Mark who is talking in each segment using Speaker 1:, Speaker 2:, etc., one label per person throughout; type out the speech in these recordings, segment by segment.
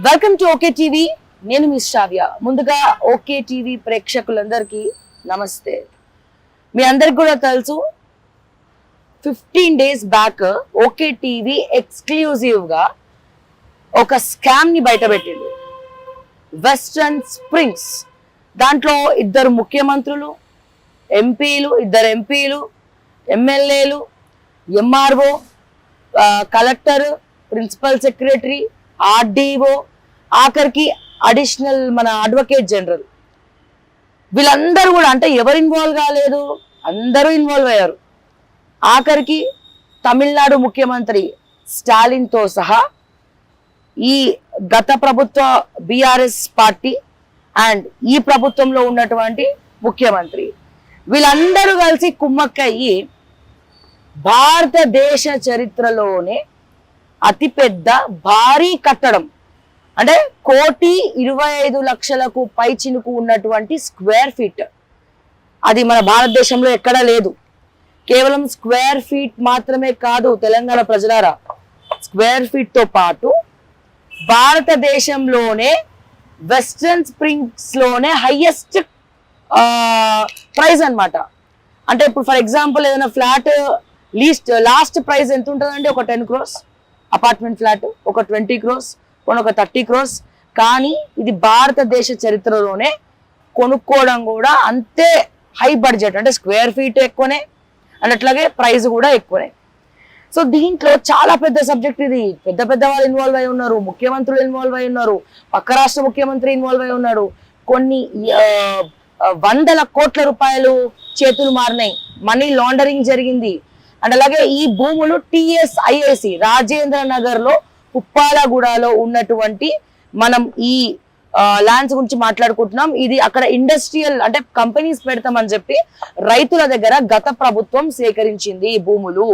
Speaker 1: Welcome to okay TV. నేను miss శ్రావ్య. ముందుగా okay TV ప్రేక్షకులందరికీ నమస్తే. మీ అందరికి కూడా తెలుసు 15 days back okay TV exclusive గా ఒక స్కామ్ ని బయటపెట్టింది. వెస్టర్న్ స్ప్రింగ్స్ దాంట్లో ఇద్దరు ముఖ్యమంత్రులు, ఇద్దరు ఎంపీలు, ఎమ్మెల్యేలు, MRO, collector, principal secretary, RDO, ఆఖరికి అడిషనల్ మన అడ్వకేట్ జనరల్, వీళ్ళందరూ కూడా అంటే ఎవరు ఇన్వాల్వ్ కాలేదు, అందరూ ఇన్వాల్వ్ అయ్యారు. ఆఖరికి తమిళనాడు ముఖ్యమంత్రి స్టాలిన్తో సహా ఈ గత ప్రభుత్వ బీఆర్ఎస్ పార్టీ అండ్ ఈ ప్రభుత్వంలో ఉన్నటువంటి ముఖ్యమంత్రి వీళ్ళందరూ కలిసి కుమ్మక్కయ్యి భారతదేశ చరిత్రలోనే అతిపెద్ద భారీ కట్టడం అంటే 1,25,00,000కు పైచినుకు ఉన్నటువంటి స్క్వేర్ ఫీట్, అది మన భారతదేశంలో ఎక్కడా లేదు. కేవలం స్క్వేర్ ఫీట్ మాత్రమే కాదు తెలంగాణ ప్రజలారా, స్క్వేర్ ఫీట్ తో పాటు భారతదేశంలోనే వెస్టర్న్ స్ప్రింగ్స్ లోనే హైయెస్ట్ ప్రైస్ అన్నమాట. అంటే ఇప్పుడు ఫర్ ఎగ్జాంపుల్ ఏదైనా ఫ్లాట్ లాస్ట్ ప్రైస్ ఎంత ఉంటుందండి? ఒక 10 crores అపార్ట్మెంట్ ఫ్లాట్, ఒక 20 crores, ఒక 30 crores. కానీ ఇది భారతదేశ చరిత్రలోనే కొనుక్కోవడం కూడా అంతే హై బడ్జెట్, అంటే స్క్వేర్ ఫీట్ ఎక్కువనే అండ్ అట్లాగే ప్రైస్ కూడా ఎక్కువనే. సో దీంట్లో చాలా పెద్ద సబ్జెక్ట్ ఇది. పెద్ద పెద్ద వాళ్ళు ఇన్వాల్వ్ అయి ఉన్నారు, ముఖ్యమంత్రులు ఇన్వాల్వ్ అయి ఉన్నారు, పక్క రాష్ట్ర ముఖ్యమంత్రి ఇన్వాల్వ్ అయి ఉన్నాడు. కొన్ని 100 కోట్ల రూపాయలు చేతులు మారినాయి, మనీ లాండరింగ్ జరిగింది. అండ్ అలాగే ఈ భూములు TSIAC రాజేంద్ర నగర్ లో ఉప్పాలగూడలో ఉన్నటువంటి మనం ఈ ల్యాండ్స్ గురించి మాట్లాడుకుంటున్నాం. ఇది అక్కడ ఇండస్ట్రియల్ అంటే కంపెనీస్ పెడతామని చెప్పి రైతుల దగ్గర గత ప్రభుత్వం సేకరించింది. ఈ భూములు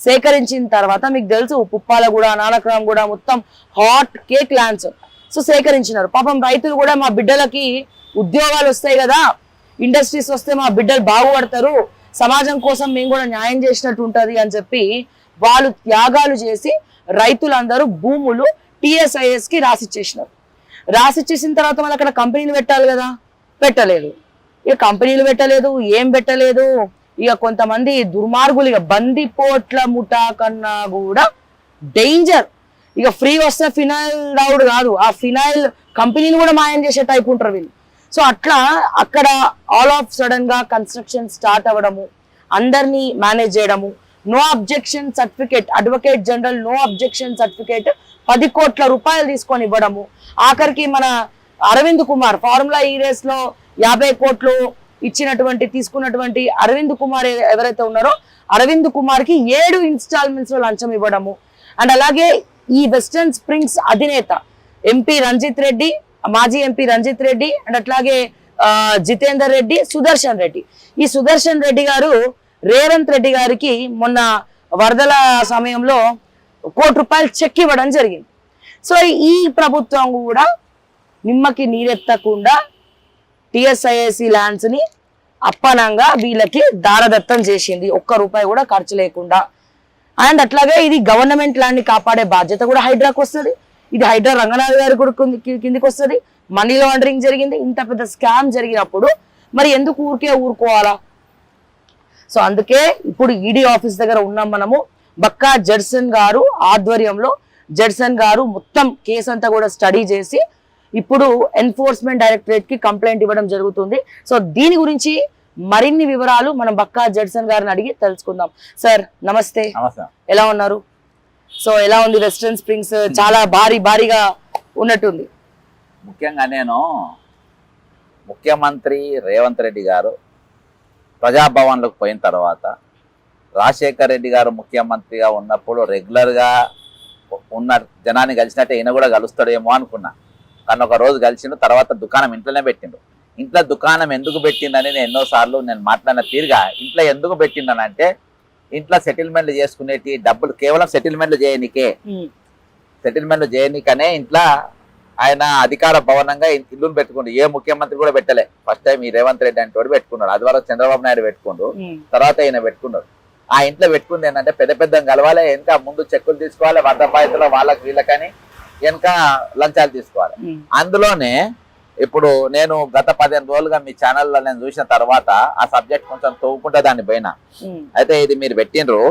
Speaker 1: సేకరించిన తర్వాత మీకు తెలుసు ఉప్పాలగూడ, నానక్రామ్గూడ మొత్తం హాట్ కేక్ ల్యాండ్స్. సో సేకరించినారు. పాపం రైతులు కూడా మా బిడ్డలకి ఉద్యోగాలు వస్తాయి కదా, ఇండస్ట్రీస్ వస్తే మా బిడ్డలు బాగుపడతారు, సమాజం కోసం మేము కూడా న్యాయం చేసినట్టు ఉంటది అని చెప్పి వాళ్ళు త్యాగాలు చేసి రైతులందరూ భూములు TSIAS కి రాసిచ్చేసినారు. రాసిచ్చేసిన తర్వాత మళ్ళీ అక్కడ కంపెనీలు పెట్టాలి కదా, పెట్టలేదు. ఇక కంపెనీలు పెట్టలేదు, ఏం పెట్టలేదు. ఇక కొంతమంది దుర్మార్గులు ఇక బందిపోట్ల ముఠా కన్నా కూడా డేంజర్. ఇక ఫ్రీ వస్తే ఫినాయిల్ రావుడు కాదు, ఆ ఫినాయిల్ కంపెనీని కూడా మాయం చేసే టైప్ ఉంటారు వీళ్ళు. సో అట్లా అక్కడ ఆల్ ఆఫ్ సడన్ గా కన్స్ట్రక్షన్ స్టార్ట్ అవ్వడము, అందరినీ మేనేజ్ చేయడము, no objection certificate, advocate general no objection certificate 10 కోట్ల రూపాయలు తీసుకొని ఇవ్వడము. ఆఖరికి మన Arvind Kumar formula E race లో 50 కోట్లు తీసుకున్నటువంటి అరవింద్ కుమార్ ఎవరైతే ఉన్నారో అరవింద్ కుమార్ కి 7 installments లో లంచం ఇవ్వడము. అండ్ అలాగే ఈ వెస్టర్న్ స్ప్రింగ్స్ అధినేత మాజీ ఎంపీ రంజిత్ రెడ్డి అండ్ అట్లాగే జితేందర్ రెడ్డి, సుదర్శన్ రెడ్డి. ఈ సుదర్శన్ రెడ్డి గారు రేవంత్ రెడ్డి గారికి మొన్న వరదల సమయంలో 1 కోటి రూపాయలు చెక్ ఇవ్వడం జరిగింది. సో ఈ ప్రభుత్వం కూడా నిమ్మకి నీరెత్తకుండా TSIAC ల్యాండ్స్ ని అప్పనంగా వీళ్ళకి దారదత్తం చేసింది, 1 రూపాయి కూడా ఖర్చు లేకుండా. అండ్ అట్లాగే ఇది గవర్నమెంట్ ల్యాండ్ ని కాపాడే బాధ్యత కూడా హైడ్రాకి వస్తుంది. ఇది హైడ్రా రంగనాథ్ గారి కూడా కిందికి వస్తుంది. మనీ లాండరింగ్ జరిగింది. ఇంత పెద్ద స్కామ్ జరిగినప్పుడు మరి ఎందుకు ఊరుకోవాలా? సో అందుకే ఇప్పుడు ఈడీ ఆఫీస్ దగ్గర ఉన్నాం మనము. బక్కా జడ్సన్ గారు ఆధ్వర్యంలో జడ్సన్ గారు మొత్తం కేసు అంతా కూడా స్టడీ చేసి ఇప్పుడు ఎన్ఫోర్స్మెంట్ డైరెక్టరేట్ కి కంప్లైంట్ ఇవ్వడం జరుగుతుంది. సో దీని గురించి మరిన్ని వివరాలు మనం బక్కా జడ్సన్ గారిని అడిగి తెలుసుకుందాం. సార్ నమస్తే, ఎలా ఉన్నారు? సో ఎలా ఉంది వెస్టర్న్ స్ప్రింగ్స్? చాలా భారీగా ఉన్నట్టుంది.
Speaker 2: ముఖ్యంగా నేను ముఖ్యమంత్రి రేవంత్ రెడ్డి గారు ప్రజాభవన్లకు పోయిన తర్వాత రాజశేఖర్ రెడ్డి గారు ముఖ్యమంత్రిగా ఉన్నప్పుడు రెగ్యులర్గా ఉన్న జనాన్ని కలిసినట్టే ఈయన కూడా కలుస్తాడేమో అనుకున్నా. కానీ ఒక రోజు కలిసిండు, తర్వాత దుకాణం ఇంట్లోనే పెట్టిండు. ఇంట్లో దుకాణం ఎందుకు పెట్టిండని నేను ఎన్నోసార్లు మాట్లాడిన తీరుగా ఇంట్లో ఎందుకు పెట్టిండనంటే ఇంట్లో సెటిల్మెంట్లు చేసుకునేటి డబ్బులు కేవలం సెటిల్మెంట్లు చేయనికనే ఇంట్లో ఆయన అధికార భవనంగా ఇల్లును పెట్టుకుండు. ఏ ముఖ్యమంత్రి కూడా పెట్టలే. ఫస్ట్ టైం ఈ రేవంత్ రెడ్డి అంటే పెట్టుకున్నాడు. అది వరకు చంద్రబాబు నాయుడు పెట్టుకుండు, తర్వాత ఈయన పెట్టుకున్నాడు. ఆ ఇంట్లో పెట్టుకుంది ఏంటంటే పెద్ద కలవాలి, ఇంకా ముందు చెక్కులు తీసుకోవాలి, 100 బాధ్యతలు వాళ్ళకి వీళ్ళకని వెనక లంచాలు తీసుకోవాలి. అందులోనే ఇప్పుడు నేను గత 15 రోజులుగా మీ ఛానల్లో నేను చూసిన తర్వాత ఆ సబ్జెక్ట్ కొంచెం తవ్వుకుంటే దాన్ని పోయినా. అయితే ఇది మీరు పెట్టినరు,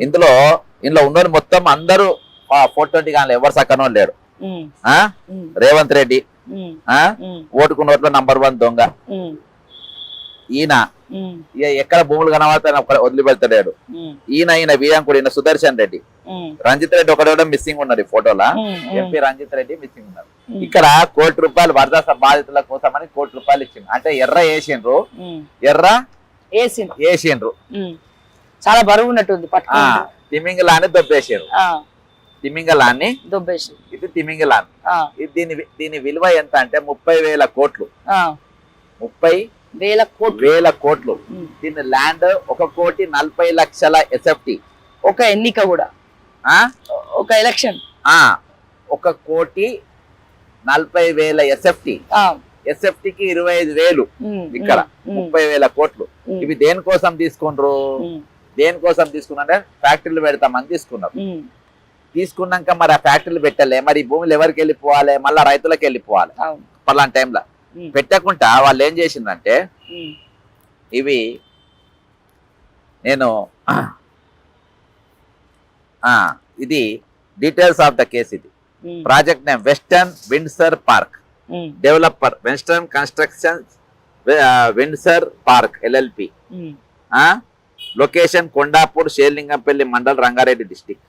Speaker 2: ఇందులో ఉన్నోళ్ళు మొత్తం అందరూ 420 కానీ ఎవరు సక్కనో లేడు. రేవంత్ రెడ్డి ఓటుకు నోట్లో నంబర్ 1 దొంగ ఈయన, ఎక్కడ భూములు కనబడతాను వదిలిపెడతాడు ఈయన వీరంకుడు, ఈయన సుదర్శన్ రెడ్డి, రంజిత్ రెడ్డి ఒకటి మిస్సింగ్ ఉన్నారు ఈ ఫోటోలో. ఎంపీ రంజిత్ రెడ్డి మిస్సింగ్ ఉన్నారు. ఇక్కడ ₹1 వరద బాధితుల కోసం అని ₹1 ఇచ్చిండ్రు. అంటే ఎర్ర వేసిండ్రు
Speaker 1: చాలా బరువు ఉన్నట్టుంది.
Speaker 2: తిమింగలాన్ని దొబ్బేసారు. తిమింగలాన్ని
Speaker 1: దొబ్బేసి
Speaker 2: ఇది తిమింగలాన్ని. దీని విలువ ఎంత అంటే 30,000 కోట్లు. 30,000 కోట్లు. దీని ల్యాండ్ 1,40,00,000 SFT.
Speaker 1: ఒక ఎన్నిక కూడా, ఒక ఎలక్షన్
Speaker 2: 1,40,000 SFT. SFT కి 25,000 ఇక్కడ 30,000 కోట్లు. ఇవి దేనికోసం తీసుకుంటారు? దేనికోసం ఫ్యాక్టరీలు పెడతామని తీసుకున్నారు. తీసుకున్నాక మరి ఆ ఫ్యాక్టరీలు పెట్టలే, మరి భూములు ఎవరికి వెళ్ళిపోవాలి? మళ్ళా రైతులకు వెళ్ళిపోవాలి. పలాంటి టైంలో పెట్టకుండా వాళ్ళు ఏం చేసిందంటే, ఇవి నేను ఇది డీటెయిల్స్ ఆఫ్ ద కేసు. ఇది project name Western Windsor Park, developer Western Construction Windsor Park LLP, location Kondapur, Serilingampally mandal, Rangareddy district.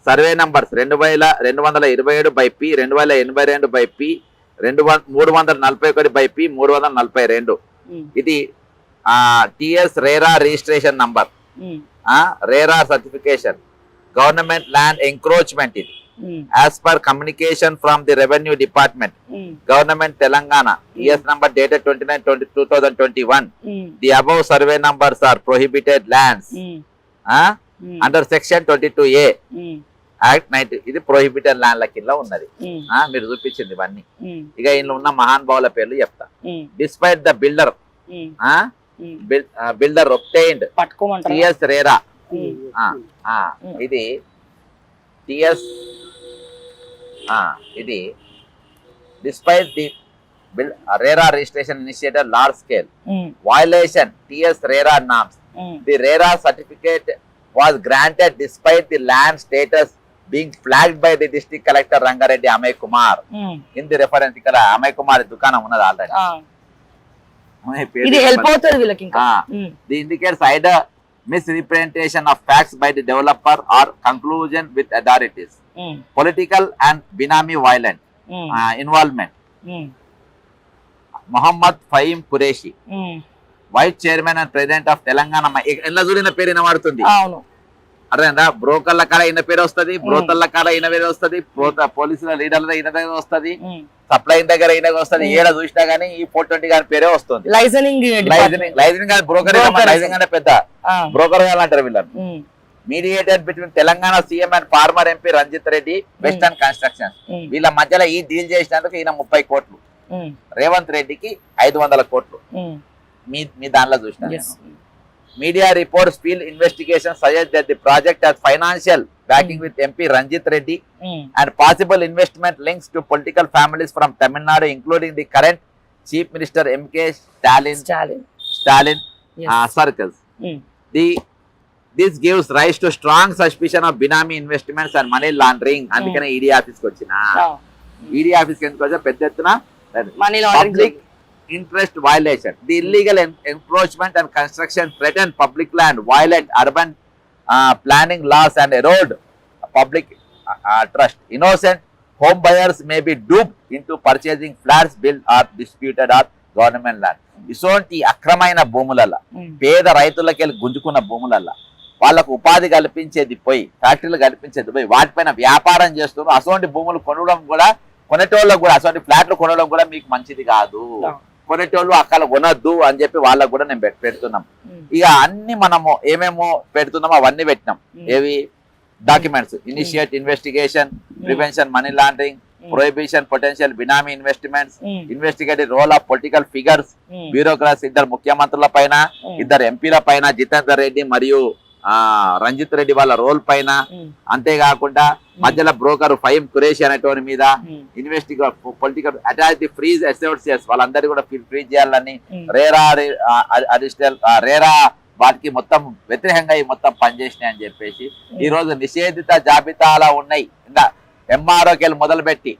Speaker 2: Survey numbers 2227/P, 2082/P, 341/P, 342. ఇది TS RERA registration number, RERA certification, government land encroachment. ఇది as per communication from the revenue department, government Telangana, TS number dated 29/2021. The above survey numbers are prohibited lands under section 22A Act 90. ఇది prohibited ల్యాండ్ల కింద ఉన్నది. మీరు చూపించింది ఇవన్నీ. ఇక ఇందులో ఉన్న మహానుభావుల పేర్లు చెప్తా. Despite the builder obtained TS RERA, ఇది TS, ఇది despite the RERA registration initiator large scale violation TS RERA norms. The RERA certificate was granted despite the land status being flagged by the district collector Rangareddy Amay Kumar. In the reference ఇక్కడ అమయ్ కుమార్ దుకాణం ఉన్నది already.
Speaker 1: ఇది help అవుతుంది వీళ్ళకి ఇంకా.
Speaker 2: The indicates either misrepresentation of facts by the developer or conclusion with authorities, political and binami violent involvement. Muhammad Fahim Qureshi, vice chairman and president of Telangana. ఎలా చూడిన పేరు వినబడుతుంది. అర్థమైందా? బ్రోకర్ల కాడ ఈయన పేరు వస్తుంది, బ్రోకర్ల కాడ ఈయన పేరు వస్తుంది, పోలీసుల లీడర్ల ఈయన దగ్గర వస్తుంది, సప్లై దగ్గర ఈయన వస్తుంది. ఏడ చూసినా గానీ ఈ 420 గారి పేరే వస్తుంది. లైజనింగ్ బ్రోకర్, లైజనింగ్ అంటే పెద్ద బ్రోకర్ అంటారు వీళ్ళని. Mediated between Telangana CM and former MP Ranjith Reddy, western construction. వీళ్ళ మధ్యలో ఈ డీల్ చేసినందుకు ఈయన 30 కోట్లు, రేవంత్ రెడ్డికి 500 కోట్లు. మీ దానిలో చూసిన media reports field investigation suggest that the project has financial backing with MP Ranjit Reddy and possible investment links to political families from Tamil Nadu, including the current Chief Minister MK Stalin circles. This gives rise to strong suspicion of binami investments and money laundering. అందుకనే ED ఆఫీస్కి వచ్చిన ED ఆఫీస్కి ఎందుకు వచ్చా పెద్ద ఎత్తున
Speaker 1: money laundering,
Speaker 2: interest violation. The illegal encroachment and construction threaten public land, violate urban planning laws and erode public trust. Innocent home buyers may be duped into purchasing flats built or disputed or government land. ఇసోంటి అక్రమైన భూములల్ల, పేద రైతులకి గుంజుకున్న భూములల్ల వాళ్ళకు ఉపాధి కల్పించేది పోయి, ఫ్యాక్టరీలు కల్పించేది పోయి, వాటిపైన వ్యాపారం చేస్తున్నారు. అసోంటి భూములు కొనడం కూడా, కొనేటోళ్ళకు కూడా, అసోంటి ఫ్లాట్లు కొనడం కూడా మీకు మంచిది కాదు. కొనేటోళ్ళు అక్కడ కొనొద్దు అని చెప్పి వాళ్ళకు కూడా నేను పెడుతున్నాం. ఇక అన్ని మనము ఏమేమో పెడుతున్నామో అవన్నీ పెట్టినాం. ఏవి documents, initiate investigation, prevention money laundering, prohibition potential benami investments, investigative role of political figures, bureaucrats, 2 ముఖ్యమంత్రుల పైన, 2 ఎంపీల పైన, జితేందర్ రెడ్డి మరియు రంజిత్ రెడ్డి వాళ్ళ రోల్ పైన, అంతేకాకుండా మధ్యలో బ్రోకర్ ఫైమ్ ఖురేషి అనేటువంటి మీద investigate political attach the freeze associates వాళ్ళందరూ కూడా ఫ్రీజ్ చేయాలని రేరా అడిషనల్ రేరా వాటికి మొత్తం వ్యతిరేకంగా ఈ మొత్తం పనిచేసినాయి అని చెప్పేసి ఈ రోజు నిషేధిత జాబితాలో ఉన్నాయి. ఇంకా ఎంఆర్ఓకేలు మొదలుపెట్టి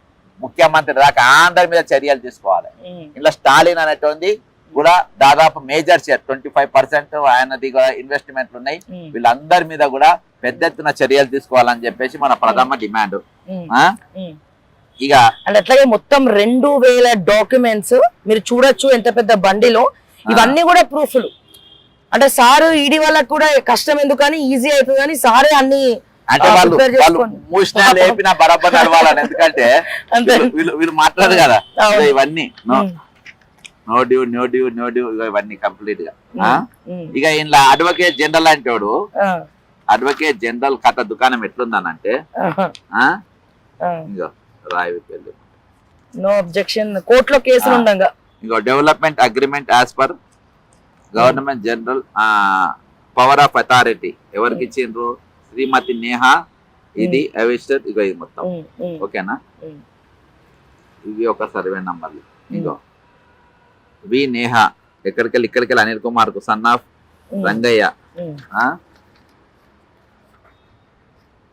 Speaker 2: ముఖ్యమంత్రి దాకా అందరి మీద చర్యలు తీసుకోవాలి. ఇలా స్టాలిన్ అనేటువంటి కూడా దాదాపు మేజర్ షేర్ 25% ఆయనది కూడా ఇన్వెస్ట్మెంట్లు ఉన్నాయి. వీళ్ళందరి మీద కూడా పెద్ద ఎత్తున చర్యలు తీసుకోవాలని చెప్పేసి మన ప్రథమ డిమాండ్. ఇక
Speaker 1: అట్లాగే మొత్తం 2000 డాక్యుమెంట్స్ మీరు చూడొచ్చు ఎంత పెద్ద బండిలో. ఇవన్నీ కూడా ప్రూఫ్లు. అంటే సార్ ఈడీ వాళ్ళకి కూడా కష్టం ఎందుకని ఈజీ అవుతుంది కానీ సారే అన్ని
Speaker 2: అంటే వాళ్ళు మూసినా లేపినా బరాబర్ నడవాలని. ఎందుకంటే వీళ్ళు మాట్లాడదు కదా ఇవన్నీ నో డ్యూ ఇవన్నీ కంప్లీట్ గా. ఇక ఇంట్లో అడ్వకేట్ జనరల్ అంటే అడ్వకేట్ జనరల్ కథ దుకాణం ఎట్లుందనంటే ఇంకో రాయి
Speaker 1: నో అబ్జెక్షన్ కోర్టులో కేసులు ఉండగా
Speaker 2: ఇంకో development agreement as per government general power of authority ఎవరికి ఇచ్చిండ్రు? శ్రీమతి నేహా. ఇది అవిస్టర్. ఇగో ఇది మొత్తం ఓకేనా? ఇవి ఒక సర్వే నంబర్లు. ఇంకో వి నేహా ఇక్కడికి అనిల్ కుమార్ కు సన్ ఆఫ్ రంగయ్య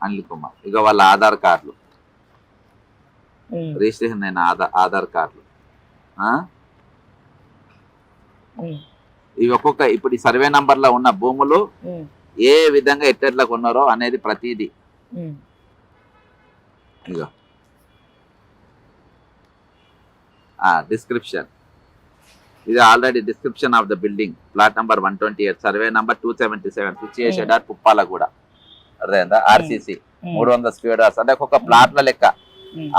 Speaker 2: అనిల్ కుమార్. ఇక వాళ్ళ ఆధార్ కార్డులు రిజిస్ట్రేషన్ అయిన ఆధార్ కార్డులు. ఇవి ఒక్కొక్క ఇప్పుడు ఈ సర్వే నంబర్ లో ఉన్న భూములు ఏ విధంగా ఎట్లా కొన్నారో అనేది ప్రతిదీ. ఇక డిస్క్రిప్షన్. ఇది already description of the building plot number 128 survey number 277 situation Puppala కూడా అర్థమైందా? ఆర్సీసీ 300 స్క్వేర్ యార్డ్స్ అంటే ఒక్కొక్క ప్లాట్ల లెక్క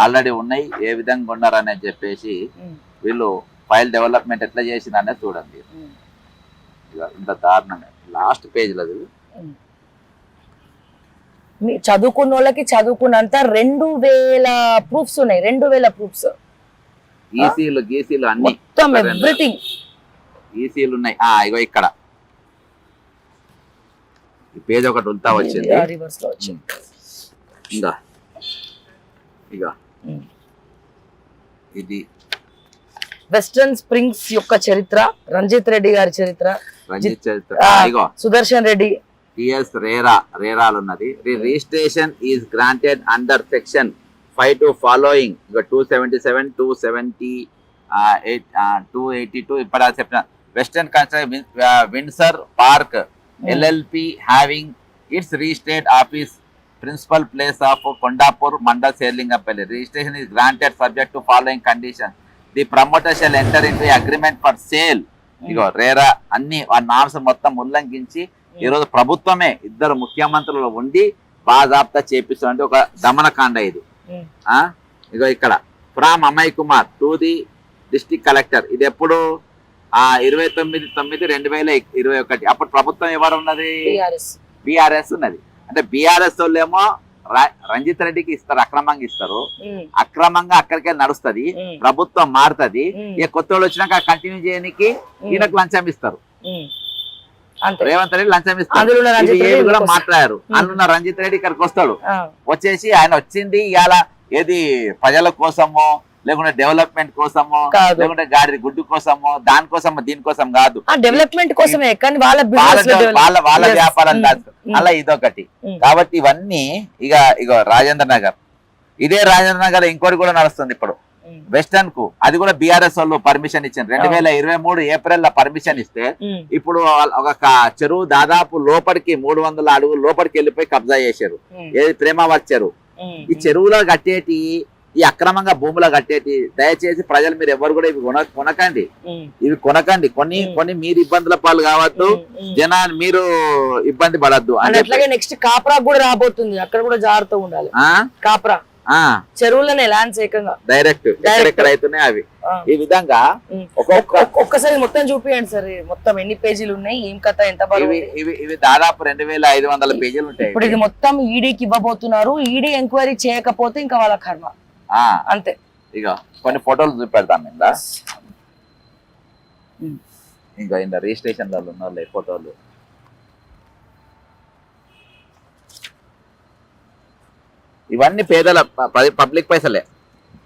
Speaker 2: ఆల్రెడీ ఉన్నాయి. ఏ విధంగా ఉన్నారు అనేది చెప్పేసి వీళ్ళు ఫైల్ డెవలప్మెంట్ ఎట్లా చేసింది అనేది చూడండి. ఇంత దారుణంగా లాస్ట్ పేజ్ లో
Speaker 1: చదువుకున్న వాళ్ళకి చదువుకున్నంత 2000 ప్రూఫ్స్ ఉన్నాయి. 2000 ప్రూఫ్స్.
Speaker 2: ఈసీలు గీసీలు అన్ని
Speaker 1: మొత్తం ఎవ్రీథింగ్
Speaker 2: ఈసీలు ఉన్నాయి. ఇగో ఇక్కడ ఈ పేజ్ ఒకటి ఉల్టా వచ్చింది. ఇంకా ఇక ఇది
Speaker 1: వెస్టర్న్ స్ప్రింగ్స్ యొక్క చరిత్ర, రంజిత్ రెడ్డి గారి చరిత్ర, సుదర్శన్ రెడ్డి
Speaker 2: టిఎస్ రేరాలు ఉన్నది. Registration is granted under section 5 following 277 278 282 ఇప్పుడు చెప్పిన Western Construction Windsor Park LLP having its registered office principal place of Kondapur mandal Serilingampally. Registration is granted subject to following condition. The promoter shall enter into agreement for sale. ఇగో RERA అన్ని norms మొత్తం ఉల్లంఘించి ఈ రోజు ప్రభుత్వమే 2 ముఖ్యమంత్రులు ఉండి బాజాబ్తా చేపిస్తుంది. ఒక దమనకాండ ఇది. ఇగో ఇక్కడ from Amay Kumar to the district collector. ఇది ఎప్పుడు 29/9/2021. అప్పుడు ప్రభుత్వం ఎవరు ఉన్నది? బీఆర్ఎస్ ఉన్నది. అంటే బీఆర్ఎస్ వాళ్ళు ఏమో రంజిత్ రెడ్డికి ఇస్తారు, అక్రమంగా ఇస్తారు. అక్రమంగా అక్కడికే నడుస్తుంది, ప్రభుత్వం మారుతుంది. ఇక కొత్త వాళ్ళు వచ్చినాక కంటిన్యూ చేయడానికి ఈయనకు లంచం ఇస్తారు. రేవంత్ రెడ్డి లంచం ఇస్తారు. కూడా మాట్లాడారు. అందులో రంజిత్ రెడ్డి ఇక్కడికి వస్తాడు. వచ్చేసి ఆయన వచ్చింది ఇవాళ ఏది ప్రజల కోసమో లేకుంటే డెవలప్మెంట్ కోసమో లేకుంటే గాడి గుడ్డు కోసమో దానికోసమో దీనికోసం కాదు,
Speaker 1: డెవలప్మెంట్ కోసమే.
Speaker 2: వాళ్ళ వ్యాపారం కాదు. అలా ఇదొకటి. కాబట్టి ఇవన్నీ ఇగో రాజేంద్ర నగర్, ఇదే రాజేంద్ర నగర్ ఇంకోటి కూడా నడుస్తుంది ఇప్పుడు వెస్టర్న్ కు. అది కూడా బీఆర్ఎస్ వాళ్ళు పర్మిషన్ ఇచ్చారు. 2023 ఏప్రిల్ లో పర్మిషన్ ఇస్తే ఇప్పుడు ఒక చెరువు దాదాపు లోపలికి 300 అడుగులు లోపలికి వెళ్ళిపోయి కబ్జా చేశారు. ఏది ప్రేమావత్ చెరువు. ఈ చెరువులో కట్టేటి, ఈ అక్రమంగా భూములో కట్టేటి దయచేసి ప్రజలు మీరు ఎవరు కూడా ఇవి కొనకండి. ఇవి కొనకండి. కొన్ని మీరు ఇబ్బందుల పాలు కావద్దు, జనాన్ని మీరు ఇబ్బంది పడద్దు.
Speaker 1: అట్లాగే నెక్స్ట్ కాప్రా కూడా రాబోతుంది. అక్కడ కూడా జాగ్రత్తగా ఉండాలి. కాప్రా చెరువులనే ల్యాండ్స్ ఏకంగా
Speaker 2: డైరెక్ట్ అవుతున్నాయి అవి. ఈ విధంగా
Speaker 1: ఒక్కసారి మొత్తం చూపియండి సార్. మొత్తం ఎన్ని పేజీలు ఉన్నాయి, ఏం కథ, ఎంత
Speaker 2: ఇవి దాదాపు 2500 పేజీలు ఉంటాయి.
Speaker 1: ఇప్పుడు ఇది మొత్తం ఈడీకి ఇవ్వబోతున్నారు. ఈడీ ఎంక్వైరీ చేయకపోతే ఇంకా వాళ్ళ కర్మ అంతే.
Speaker 2: ఇక కొన్ని ఫోటోలు చూపెడతాను. ఇంకా రిజిస్ట్రేషన్ లో ఉన్న ఫోటోలు ఇవన్నీ పేదల పబ్లిక్ పైసలే.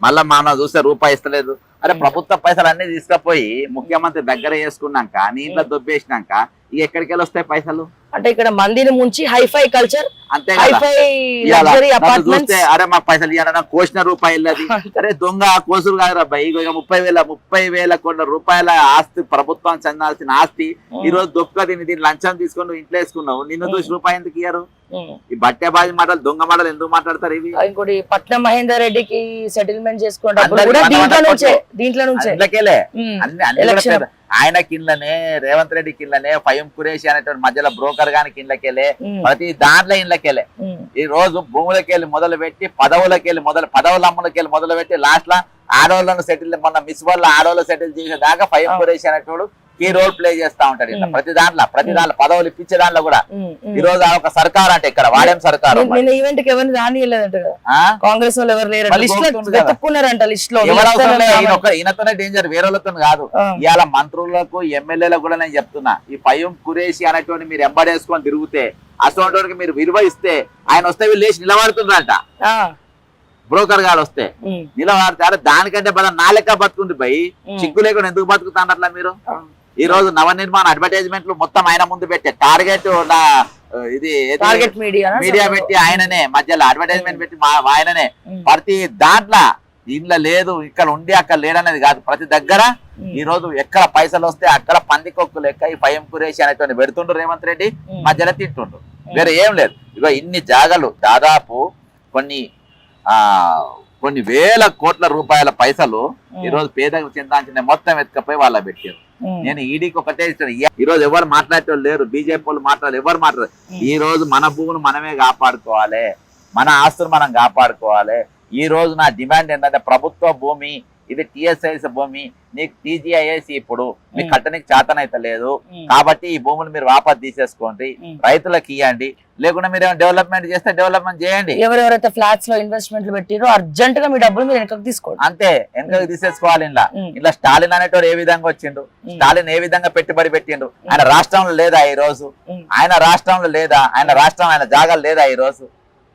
Speaker 2: మళ్ళా మనం చూస్తే రూపాయి ఇస్తలేదు. అరే ప్రభుత్వ పైసలు అన్ని తీసుకుపోయి ముఖ్యమంత్రి దగ్గర చేసుకున్నాక నీ ఇంట్లో దొబ్బేసినాక ఇక ఎక్కడికి వెళ్ళి వస్తాయి పైసలు?
Speaker 1: అంటే ఇక్కడ మందిని ముంచి హైఫై కల్చర్,
Speaker 2: అంతే
Speaker 1: హైఫై లగ్జరీ అపార్ట్మెంట్స్.
Speaker 2: చూస్తే అరే మాకు పైసలు ఇవ్వడం కోసిన రూపాయలు అది. అరే దొంగ కోసులు కాదురా అబ్బాయి. ఇక 30,000 కోట్ల రూపాయల ఆస్తి, ప్రభుత్వం చెందాల్సిన ఆస్తి ఈ రోజు దొక్క దీన్ని లంచం తీసుకొని ఇంట్లో వేసుకున్నావు. నిన్ను చూసి రూపాయి ఎందుకు ఇయ్యారు? ఈ బట్టెబాజీ మాటలు, దొంగ మాటలు ఎందుకు మాట్లాడతారు ఇవి?
Speaker 1: ఇంకోటి పట్నం మహేందర్ రెడ్డికి సెటిల్మెంట్ చేసుకుంటే దీంట్లో నుంచే
Speaker 2: ఆయన కిందనే, రేవంత్ రెడ్డి కిందనే, ఫయం కురేషి అనేటువంటి మధ్యలో బ్రోకర్ గాని కిందకెళ్ళే, ప్రతి దాంట్లో ఇళ్ళకెళ్ళే. ఈ రోజు భూములకెళ్ళి మొదలు పెట్టి పదవుల అమ్ములకెళ్ళి మొదలు పెట్టి లాస్ట్ లా ఆడవాళ్ళను సెటిల్, మొన్న మిస్ వల్ల ఆడవాళ్ళు సెటిల్ చేసేదాకా ఫయం కురేషి అనేటోడు కీ రోల్ ప్లే చేస్తా ఉంటాడు. ఇలా ప్రతి దాంట్లో పదవులు ఇప్పించే దాంట్లో కూడా. ఈ రోజు ఒక సర్కార్ అంటే ఇక్కడ వాడేం సర్కారు?
Speaker 1: ఈవెంట్ కి ఎవరిని రానియలేదంట, కాంగ్రెస్ వాళ్ళు ఎవరు లేరు లిస్ట్ లో.
Speaker 2: ఈయనతోనే డేంజర్, వేరే వాళ్ళతో కాదు. ఇవాళ మంత్రులకు, ఎమ్మెల్యేలకు కూడా నేను చెప్తున్నా, ఈ ఫయం కురేషి అనేటువంటి మీరు ఎంబడేసుకొని తిరిగితే, అసలు మీరు విలువ ఇస్తే ఆయన వస్తే వీళ్ళు లేచి నిలబడుతున్నారంట. బ్రోకర్ గారు వస్తే నిలబడతారు. దానికంటే బాగా నా లెక్క బతుకుంది పోయి చిక్కు లేకుండా ఎందుకు బతుకుతాండ్రట్లా మీరు? ఈ రోజు నవనిర్మాణ అడ్వర్టైజ్మెంట్లు మొత్తం ఆయన ముందు పెట్టే టార్గెట్ మీడియా పెట్టి ఆయననే మధ్యలో అడ్వర్టైజ్మెంట్ పెట్టి ఆయననే ప్రతి దాంట్లో ఇంట్లో లేదు, ఇక్కడ ఉండి అక్కడ లేడనేది కాదు, ప్రతి దగ్గర ఈ రోజు ఎక్కడ పైసలు వస్తే అక్కడ పందికొక్కు లెక్క ఈ ఫయం కురేషి అనేటువంటి పెడుతుండ్రు రేవంత్ రెడ్డి, మధ్యలో తింటుండ్రు. వేరే ఏం లేదు. ఇగో ఇన్ని జాగాలు దాదాపు కొన్ని వేల కోట్ల రూపాయల పైసలు ఈ రోజు పేదలకు చెందాల్సిన మొత్తం ఎత్తుకపోయి వాళ్ళ పెట్టారు. నేను ఈడీకి ఒకటే ఇస్తాను. ఈ రోజు ఎవరు మాట్లాడే లేరు, బీజేపీ వాళ్ళు మాట్లాడరు, ఎవరు మాట్లాడరు. ఈ రోజు మన భూములు మనమే కాపాడుకోవాలి, మన ఆస్తులు మనం కాపాడుకోవాలి. ఈ రోజు నా డిమాండ్ ఏంటంటే ప్రభుత్వ భూమి, ఇది టిఎస్ఐస్ భూమి, నీకు టీజీఐఎస్ ఇప్పుడు మీకు కట్టనికి చేతనైతే లేదు కాబట్టి ఈ భూములు మీరు వాపస్ తీసేసుకోండి, రైతులకు ఇవ్వండి. లేకుండా మీరు డెవలప్మెంట్ చేస్తే డెవలప్మెంట్ చేయండి.
Speaker 1: ఎవరెవరైతే ఫ్లాట్స్ లో ఇన్వెస్ట్మెంట్లు పెట్టిరో అర్జెంట్ గా మీ డబ్బులు మీరు వెనకకు తీసుకోండి,
Speaker 2: అంతే. వెనకకు తీసేసుకోవాలి. ఇలా స్టాలిన్ అనేటోడు ఏ విధంగా వచ్చిండు, స్టాలిన్ ఏ విధంగా పెట్టుబడి పెట్టిండు? ఆయన రాష్ట్రంలో లేదా ఈ రోజు? ఆయన రాష్ట్రంలో లేదా? ఆయన జాగాలు లేదా ఈ రోజు?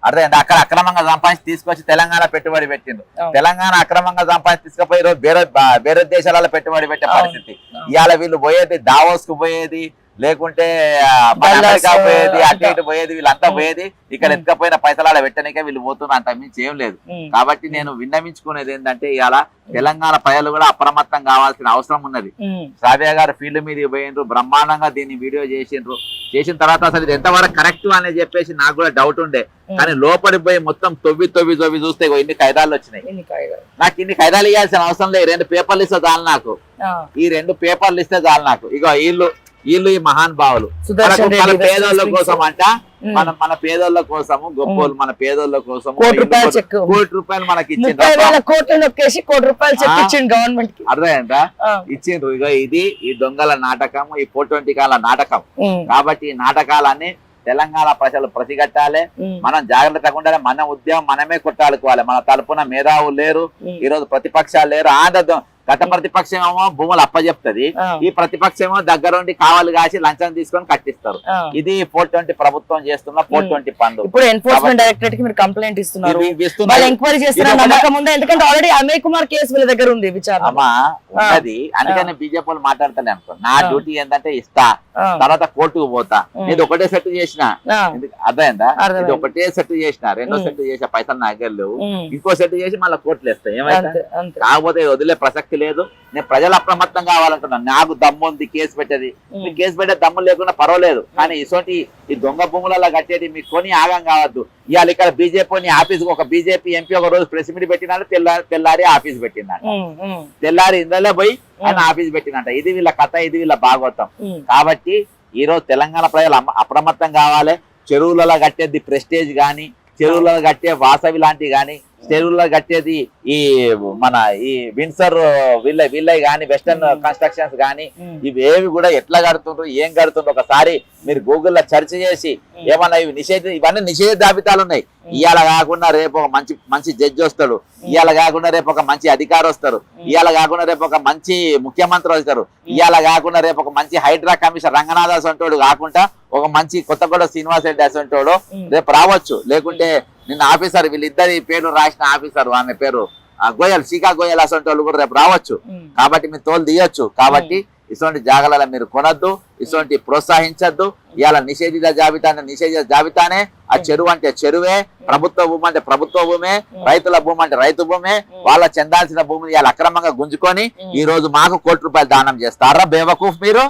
Speaker 2: అర్థం అక్కడ అక్రమంగా సంపాదించి తీసుకొచ్చి తెలంగాణ పెట్టుబడి పెట్టిండు. తెలంగాణ అక్రమంగా సంపాదించి తీసుకుపోయి రోజు వేరే దేశాలలో పెట్టుబడి పెట్టే పరిస్థితి. ఇవాళ వీళ్ళు పోయేది దావోస్ కు పోయేది, లేకుంటే అమెరికా పోయేది, అటు ఇటు పోయేది, వీళ్ళంతా పోయేది ఇక్కడ ఎత్తుకపోయిన పైసలు పెట్టడానికే వీళ్ళు పోతున్నారు, అంత మించి ఏం లేదు. కాబట్టి నేను విన్నవించుకునేది ఏంటంటే ఇవాళ తెలంగాణ ప్రజలు కూడా అప్రమత్తం కావాల్సిన అవసరం ఉన్నది. సాదియా గారు ఫీల్డ్ మీద పోయిండ్రు, బ్రహ్మాండంగా దీన్ని వీడియో చేసిన తర్వాత అసలు ఇది ఎంతవరకు కరెక్ట్ అని చెప్పేసి నాకు కూడా డౌట్ ఉండే. కానీ లోపలికి పోయి మొత్తం తొవ్వి చూస్తే ఇన్ని ఖైదాలు వచ్చినాయి. నాకు ఇన్ని ఖైదాలు ఇవ్వాల్సిన అవసరం లేదు, 2 పేపర్లు ఇస్తే చాలు నాకు. ఈ 2 పేపర్లు ఇస్తే చాలు నాకు. ఇగో వీళ్ళు ఈ మహాన్ భావులు మన పేదోళ్ళ కోసం అంట, మన పేదోళ్ళ కోసము, గొప్పోళ్ళు మన పేదోళ్ళ కోసం ₹1 కోటి మనకి అర్థమైందా? ఇచ్చిండ్రు. ఇగో ఇది ఈ దొంగల నాటకం, ఈ 420 కాల నాటకం. కాబట్టి ఈ నాటకాలన్నీ తెలంగాణ ప్రజలు ప్రతిగట్టాలి. మనం జాగ్రత్తగా ఉండాలి. మన ఉద్యమం మనమే కొట్టాడుకోవాలి. మన తరపున మేధావులు లేరు, ఈ రోజు ప్రతిపక్షాలు లేరు. గత ప్రతిపక్షం ఏమో భూములు అప్పచెప్తది, ఈ ప్రతిపక్షమో దగ్గరుండి కావాలి కాసి లంచం తీసుకొని కట్టిస్తారు. ఇది 420 ప్రభుత్వం చేస్తున్న 420 పనులు.
Speaker 1: ఇప్పుడు ఎన్ఫోర్స్మెంట్ డైరెక్టరేట్ కి మీరు కంప్లైంట్ ఇస్తున్నారు, ఎంక్వైరీ చేస్తున్నారు. నమ్మకం ఉందా? ఎందుకంటే ఆల్రెడీ అమయ్ కుమార్ కేసు వీళ్ళ దగ్గర ఉంది విచారణ.
Speaker 2: ఉన్నది, అందుకని బీజేపీ వాళ్ళు మాట్లాడతాను అనుకో. నా డ్యూటీ ఏంటంటే ఇస్తా, తర్వాత కోర్టుకు పోతా. ఇది ఒకటే సెట్ చేసిన, అర్థమైందా? ఇది ఒకటే సెట్ చేసిన, 2వ సెట్ చేసే పైసలు నా దగ్గర లేవు. ఇంకో సెట్ చేసి మళ్ళీ కోర్టులు వేస్తాయి. ఏమైతే కాకపోతే వదిలే ప్రసక్తి లేదు. నేను ప్రజలు అప్రమత్తం కావాలంటున్నాను. నాకు దమ్ము ఉంది కేసు పెట్టేది, మీకు కేసు పెట్టే దమ్ము లేకుండా పర్వాలేదు. కానీ ఇటువంటి ఈ దొంగ భూములలో కట్టేది మీకు కొని ఆగం కావద్దు. ఇవాళ ఇక్కడ బీజేపీ ఆఫీస్, ఒక బీజేపీ ఎంపీ ఒక రోజు ప్రెస్ మీట్ పెట్టినాడు, తెల్లారి ఆఫీస్ పెట్టిందంట. తెల్లారి ఇందులో పోయి ఆయన ఆఫీస్ పెట్టినంట. ఇది వీళ్ళ కథ, ఇది వీళ్ళ భాగవతం. కాబట్టి ఈ రోజు తెలంగాణ ప్రజలు అప్రమత్తం కావాలి. చెరువులలో కట్టేది ప్రెస్టేజ్ గాని, చెరువులలో కట్టే వాసవి లాంటివి గాని, చెరువుల్లో కట్టేది ఈ మన ఈ విన్సర్ విల్లై గాని, వెస్టర్న్ కన్స్ట్రక్షన్స్ గాని, ఇవేవి కూడా ఎట్లా కడుతుండ్రు, ఏం కడుతుండ్రు ఒకసారి మీరు గూగుల్లో సెర్చ్ చేసి ఏమన్నా ఇవన్నీ నిషేధ జాబితాలు ఉన్నాయి. ఇవాళ కాకుండా రేపు ఒక మంచి జడ్జి వస్తాడు, ఇవాళ కాకుండా రేపు ఒక మంచి అధికారి వస్తారు, ఇవాళ కాకుండా రేపు ఒక మంచి ముఖ్యమంత్రి వస్తారు, ఇవాళ కాకుండా రేపు ఒక మంచి హైడ్రా కమిషనర్ రంగనాథ్ అసంటోడు కాకుండా ఒక మంచి కొత్తగూడ శ్రీనివాస్ రెడ్డి అసంటోడు రేపు రావచ్చు. లేకుంటే నిన్న ఆఫీసర్ వీళ్ళిద్దరి పేరు రాసిన ఆఫీసర్ ఆమె పేరు గోయల్ శిఖా గోయల్ అసలు వాళ్ళు కూడా రేపు రావచ్చు. కాబట్టి మీరు తోలు తీయొచ్చు. కాబట్టి ఇటువంటి జాగాలలో మీరు కొనొద్దు, ఇటువంటి ప్రోత్సహించద్దు. ఇవాళ నిషేధిత జాబితానే ఆ చెరువు అంటే చెరువే, ప్రభుత్వ భూమి అంటే ప్రభుత్వ భూమే, రైతుల భూమి అంటే రైతు భూమే. వాళ్ళ చెందాల్సిన భూమిని ఇవాళ అక్రమంగా గుంజుకొని ఈ రోజు మాకు ₹1 దానం చేస్తారా బేవకూఫ్ మీరు?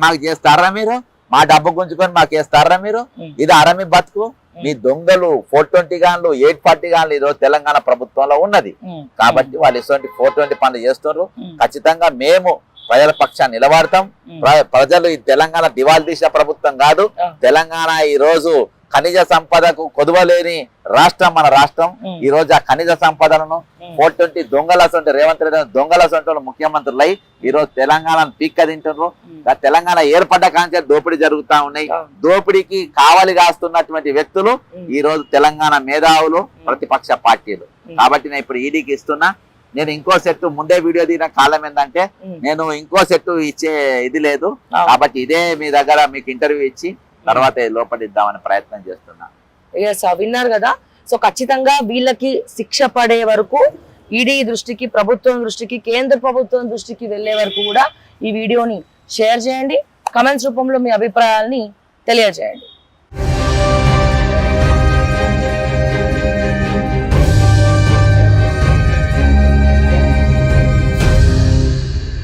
Speaker 2: మాకు చేస్తారా మీరు? మా డబ్బు గుంజుకొని మాకు వేస్తారా మీరు? ఇది అరమి బతుకు. మీ దొంగలు 420 గాన్లు 840 గాన్లు ఈరోజు తెలంగాణ ప్రభుత్వంలో ఉన్నది. కాబట్టి వాళ్ళు ఇటువంటి 420 పనులు చేస్తున్నారు. ఖచ్చితంగా మేము ప్రజల పక్షాన్ని నిలబడతాం. ప్రజలు ఈ తెలంగాణ దివాళీ తీసిన ప్రభుత్వం కాదు. తెలంగాణ ఈ రోజు ఖనిజ సంపదకు కొదువలేని రాష్ట్రం మన రాష్ట్రం. ఈ రోజు ఆ ఖనిజ సంపదలను 420 దొంగలసంటే రేవంత్ రెడ్డి దొంగలసంటే ముఖ్యమంత్రులై ఈ రోజు తెలంగాణను పీక్క తింటున్నారు. తెలంగాణ ఏర్పడ్డ కాంచే దోపిడీ జరుగుతా ఉన్నాయి. దోపిడీకి కావలి కాస్తున్నటువంటి వ్యక్తులు ఈ రోజు తెలంగాణ మేధావులు, ప్రతిపక్ష పార్టీలు. కాబట్టి నేను ఇప్పుడు ఈడీకి ఇస్తున్నా. నేను ఇంకో సెట్ ముందే వీడియో తీసిన కాలం ఏంటంటే నేను ఇంకో సెట్ ఇచ్చే ఇది లేదు. కాబట్టి ఇదే మీ దగ్గర మీకు ఇంటర్వ్యూ ఇచ్చి తర్వాత లోపలిద్దామని ప్రయత్నం చేస్తున్నా.
Speaker 1: విన్నారు కదా. సో ఖచ్చితంగా వీళ్ళకి శిక్ష పడే వరకు ఈడీ దృష్టికి, ప్రభుత్వం దృష్టికి, కేంద్ర ప్రభుత్వం దృష్టికి వెళ్లే వరకు కూడా ఈ వీడియోని షేర్ చేయండి. కమెంట్స్ రూపంలో మీ అభిప్రాయాల్ని తెలియజేయండి.